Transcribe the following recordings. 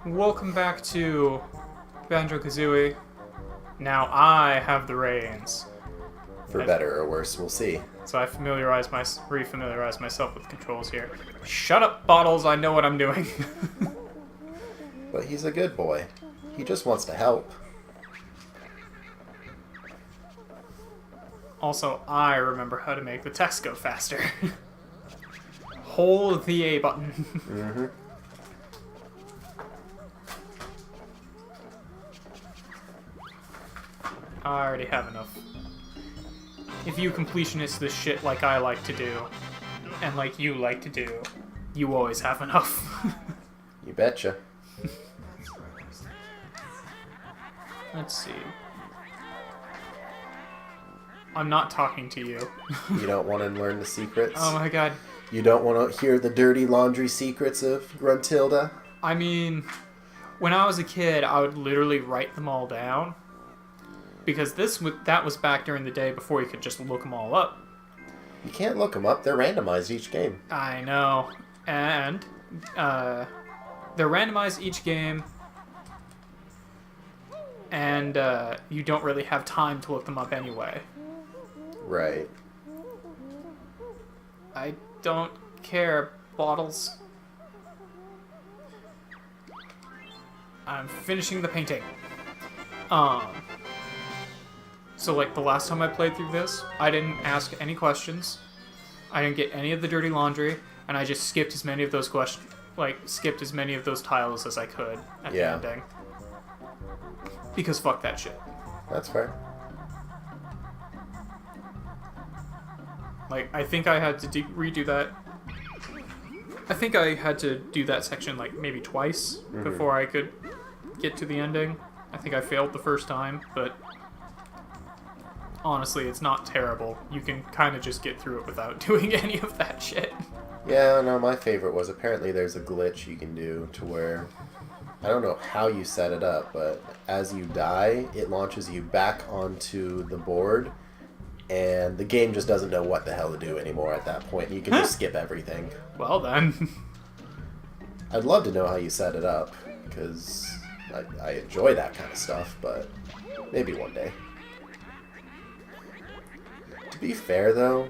Welcome back to Banjo Kazooie. Now I have the reins. For better or worse, we'll see. So I refamiliarize myself with controls here. Shut up, Bottles, I know what I'm doing. But he's a good boy. He just wants to help. Also, I remember how to make the text go faster. Hold the A button. Mm-hmm. I already have enough. If you completionist this shit like I like to do, and like you like to do, you always have enough. You betcha. Let's see. I'm not talking to you. You don't want to learn the secrets? Oh my god. You don't want to hear the dirty laundry secrets of Brentilda? I mean, when I was a kid, I would literally write them all down. Because that was back during the day before you could just look them all up. You can't look them up. They're randomized each game. I know. And they're randomized each game. And you don't really have time to look them up anyway. Right. I don't care, Bottles. I'm finishing the painting. So like the last time I played through this, I didn't ask any questions. I didn't get any of the dirty laundry, and I just skipped as many of those skipped as many of those tiles as I could at the ending. Because fuck that shit. That's fair. Like, I think I had to redo that. I think I had to do that section like maybe twice before I could get to the ending. I think I failed the first time, but honestly, it's not terrible. You can kind of just get through it without doing any of that shit. Yeah, no, my favorite was apparently there's a glitch you can do to where, I don't know how you set it up, but as you die, it launches you back onto the board, and the game just doesn't know what the hell to do anymore at that point. You can just skip everything. Well then. I'd love to know how you set it up, because I enjoy that kind of stuff, but maybe one day. To be fair, though,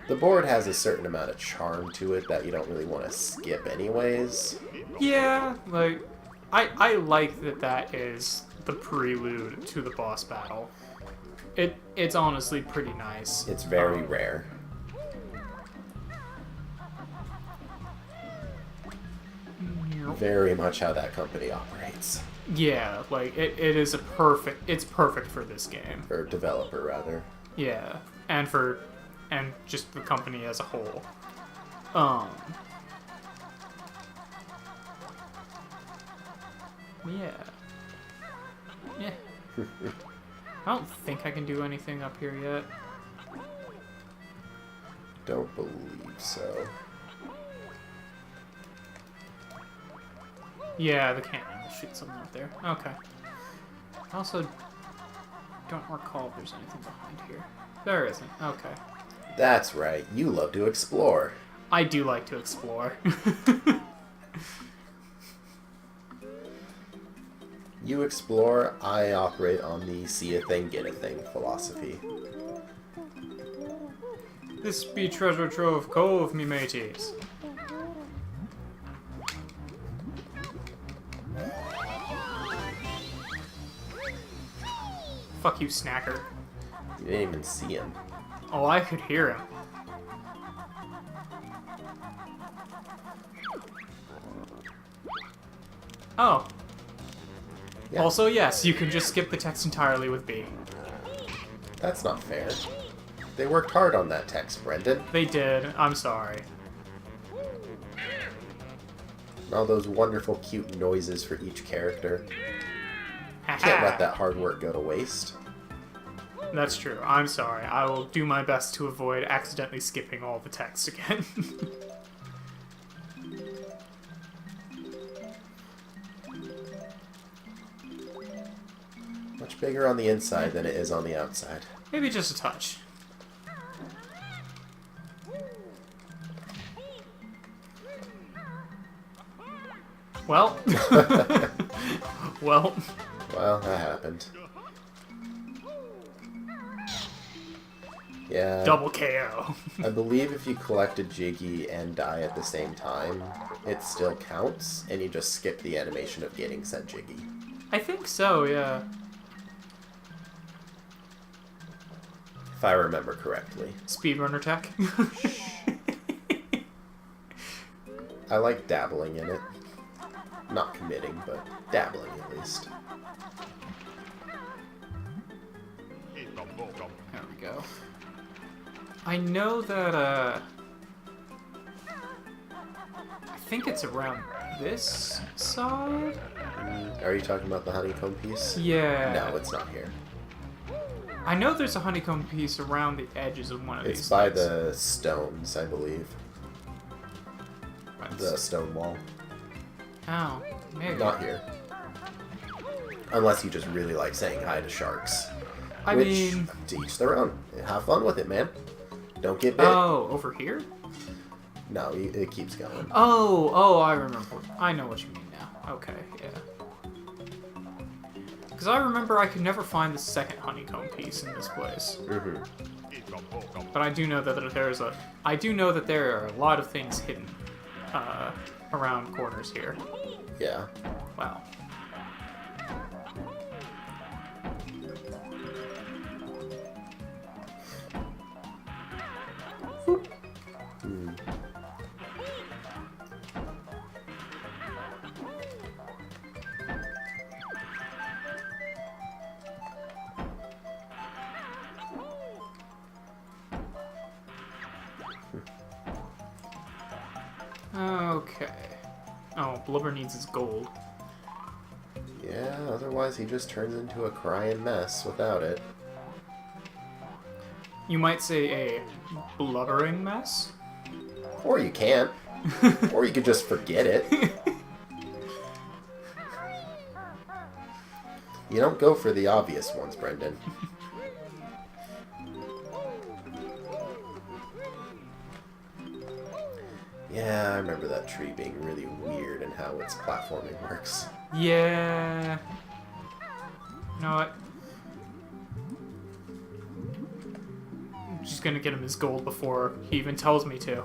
the board has a certain amount of charm to it that you don't really want to skip anyways. Yeah, like, I like that is the prelude to the boss battle. It's honestly pretty nice. It's very rare. Very much how that company operates. Yeah, like, it's perfect for this game. Or developer, rather. Yeah, and just the company as a whole. Yeah. Yeah. I don't think I can do anything up here yet. Don't believe so. Yeah, the cannon will shoot something up there. Okay. I also don't recall if there's anything behind here. There isn't. Okay. That's right. You love to explore. I do like to explore. You explore, I operate on the see a thing, get a thing philosophy. This be treasure trove Cove, me mateys. Fuck you, Snacker. You didn't even see him. Oh, I could hear him. Oh. Yeah. Also, yes, you can just skip the text entirely with B. That's not fair. They worked hard on that text, Brendan. They did. I'm sorry. And all those wonderful, cute noises for each character. Can't let that hard work go to waste. That's true. I'm sorry. I will do my best to avoid accidentally skipping all the text again. Much bigger on the inside than it is on the outside. Maybe just a touch. Well. Well. Well, that happened. Yeah. Double KO. I believe if you collect a Jiggy and die at the same time, it still counts, and you just skip the animation of getting said Jiggy. I think so, yeah. If I remember correctly. Speedrunner tech. I like dabbling in it. Not committing, but dabbling at least. There we go. I know that, I think it's around this side? Are you talking about the honeycomb piece? Yeah. No, it's not here. I know there's a honeycomb piece around the edges of one of these. It's by things. the stones, I believe. The stone wall. Oh, maybe. Not here. Unless you just really like saying hi to sharks. I Which, mean... to each their own. Have fun with it, man. Don't get bit. Oh, over here? No, it keeps going. Oh, I remember. I know what you mean now. Okay, yeah. Because I remember I could never find the second honeycomb piece in this place. Mm-hmm. But I do know that there's a... I do know that there are a lot of things hidden around corners here. Yeah. Wow. Hmm. Okay. Oh, Blubber needs his gold. Yeah, otherwise he just turns into a crying mess without it. You might say a blubbering mess? Or you can't. Or you could just forget it. You don't go for the obvious ones, Brendan. Yeah, I remember that tree being really weird and how its platforming works. Yeah. You know what? I'm just gonna get him his gold before he even tells me to.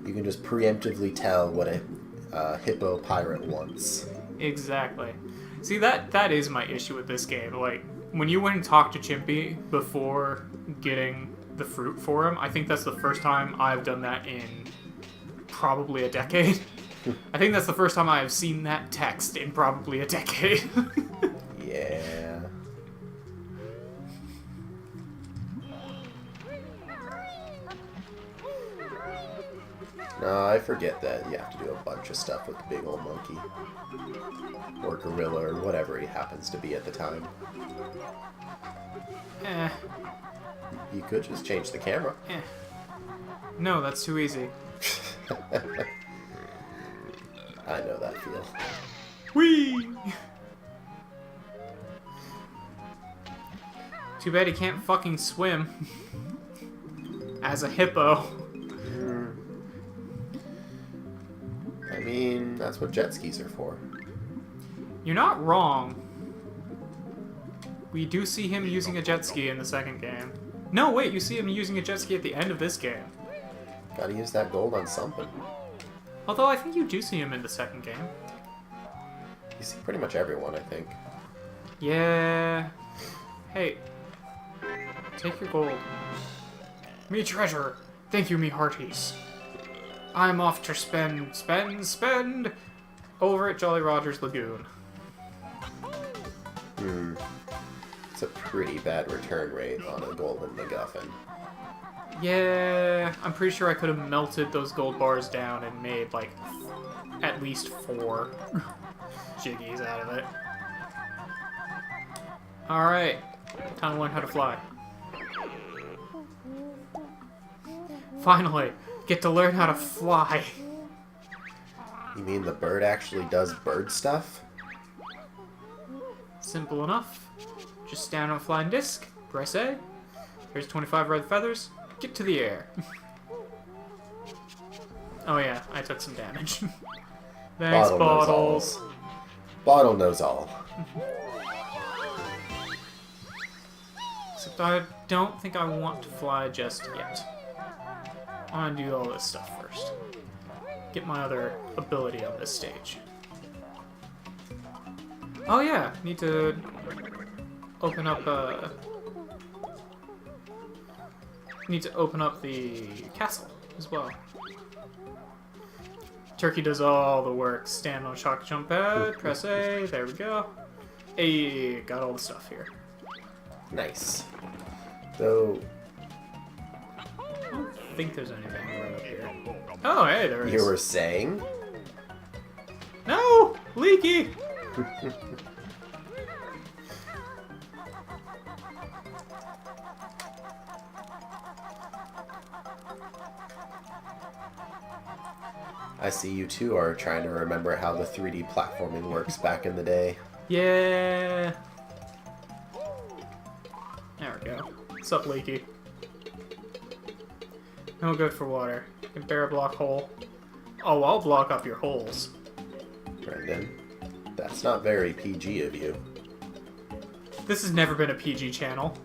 You can just preemptively tell what a hippo pirate wants. Exactly. See, that is my issue with this game. Like, when you went and talked to Chimpy before getting the fruit for him, I think that's the first time I've done that in probably a decade. I think that's the first time I have seen that text in probably a decade. Yeah. No, I forget that you have to do a bunch of stuff with the big old monkey. Or gorilla, or whatever he happens to be at the time. Eh. You could just change the camera. Eh. No, that's too easy. I know that feel. Whee! Too bad he can't fucking swim. As a hippo. I mean, that's what jet skis are for. You're not wrong. We do see him using a jet ski in the second game. No, wait, you see him using a jet ski at the end of this game. Gotta use that gold on something. Although I think you do see him in the second game. You see pretty much everyone, I think. Yeah. Hey. Take your gold. Me treasure. Thank you, me hearties. I'm off to spend over at Jolly Roger's Lagoon. It's a pretty bad return rate on a golden MacGuffin. Yeah, I'm pretty sure I could have melted those gold bars down and made, like, at least 4 jiggies out of it. Alright, time to learn how to fly. Finally, get to learn how to fly. You mean the bird actually does bird stuff? Simple enough. Just stand on a flying disc, press A. Here's 25 red feathers. Get to the air. Oh yeah, I took some damage. Thanks, Bottle Bottles. knows all. Bottle knows all. Except I don't think I want to fly just yet. I want to do all this stuff first. Get my other ability on this stage. Oh yeah, need to open up need to open up the castle as well. Turkey does all the work. Stand on shock jump pad, press A, there we go. Hey, got all the stuff here. Nice. Though, I don't think there's anything right up here. Oh, hey, there is. you were saying? No! Leaky! I see you two are trying to remember how the 3D platforming works back in the day. Yeah! There we go. What's up, Leaky? No good for water. You can bear a block hole. Oh, I'll block up your holes. Brendan, that's not very PG of you. This has never been a PG channel.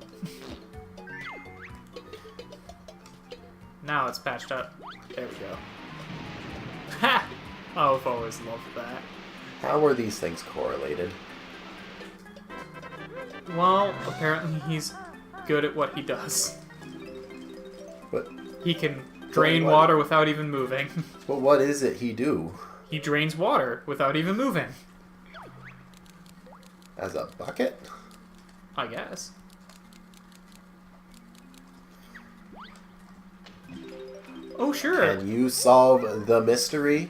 Now it's patched up. There we go. Ha! Oh, I've always loved that. How are these things correlated? Well, apparently he's good at what he does. But, He can drain what? water without even moving. but what is it he do? He drains water without even moving. As a bucket? I guess. Oh, sure. Can you solve the mystery?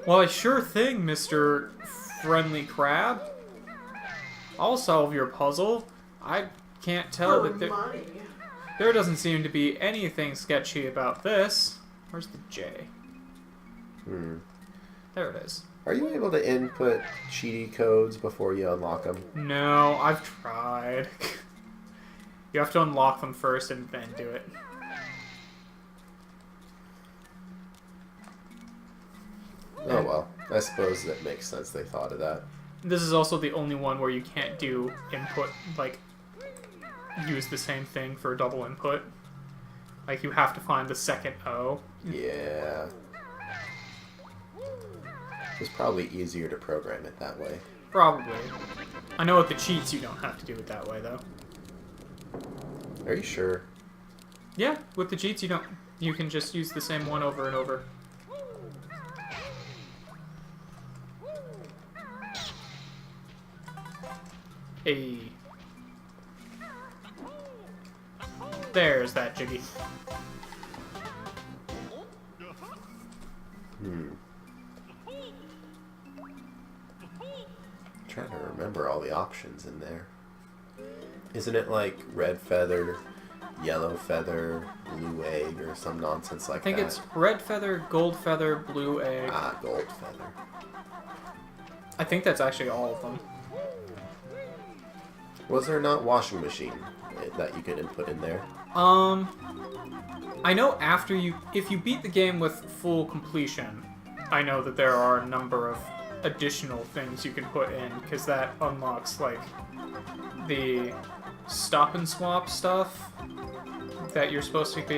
Why, sure thing, Mr. Friendly Crab. I'll solve your puzzle. I can't tell that there doesn't seem to be anything sketchy about this. Where's the J? There it is. Are you able to input cheaty codes before you unlock them? No, I've tried. You have to unlock them first and then do it. Oh well, I suppose that makes sense they thought of that. This is also the only one where you can't do input, like, use the same thing for double input. Like, you have to find the second O. Yeah. It's probably easier to program it that way. Probably. I know with the cheats you don't have to do it that way, though. Are you sure? Yeah, with the cheats you don't. You can just use the same one over and over. Hey. There's that Jiggy. Trying to remember all the options in there. Isn't it like red feather, yellow feather, blue egg, or some nonsense like I think that? it's red feather, gold feather, blue egg. Ah, gold feather. I think that's actually all of them. Was there not washing machine that you could input in there? I know if you beat the game with full completion, I know that there are a number of additional things you can put in, because that unlocks, like, the stop and swap stuff that you were supposed to be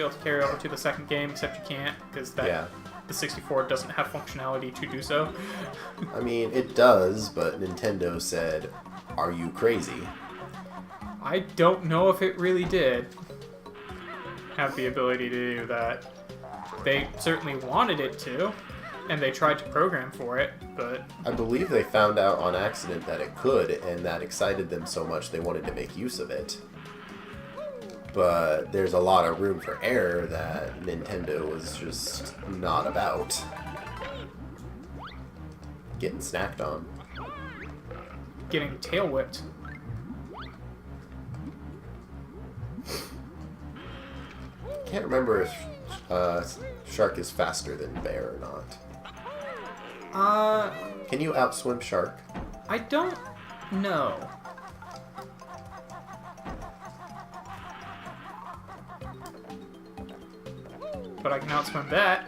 able to carry over to the second game, except you can't, because Yeah. the 64 doesn't have functionality to do so. I mean, it does, but Nintendo said, "Are you crazy?" I don't know if it really did have the ability to do that. They certainly wanted it to, and they tried to program for it, but... I believe they found out on accident that it could, and that excited them so much they wanted to make use of it. But there's a lot of room for error that Nintendo was just not about. Getting snacked on. Getting tail whipped. Can't remember if Shark is faster than Bear or not. Can you outswim Shark? I don't know. but I can outswim that.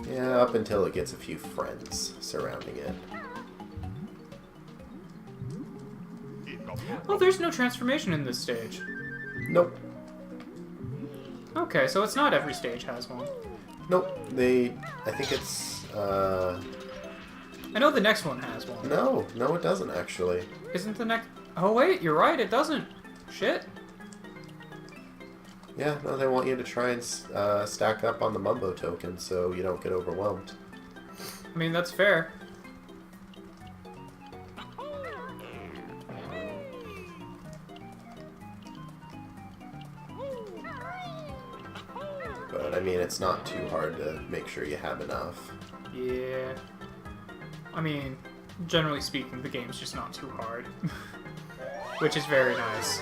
Yeah, up until it gets a few friends surrounding it. Oh, there's no transformation in this stage. Nope. Okay, so it's not every stage has one. Nope. I think it's, I know the next one has one. No, it doesn't actually. Isn't the next... Oh, wait, you're right, it doesn't. Shit. Yeah, no, they want you to try and stack up on the Mumbo token so you don't get overwhelmed. I mean, that's fair. But, I mean, it's not too hard to make sure you have enough. Yeah. I mean, generally speaking, the game's just not too hard. Which is very nice.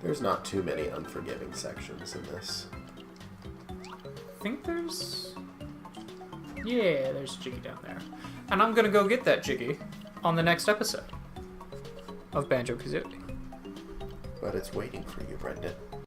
There's not too many unforgiving sections in this. I think there's... Yeah, there's a Jiggy down there. And I'm gonna go get that Jiggy on the next episode of Banjo-Kazooie. But it's waiting for you, Brendan.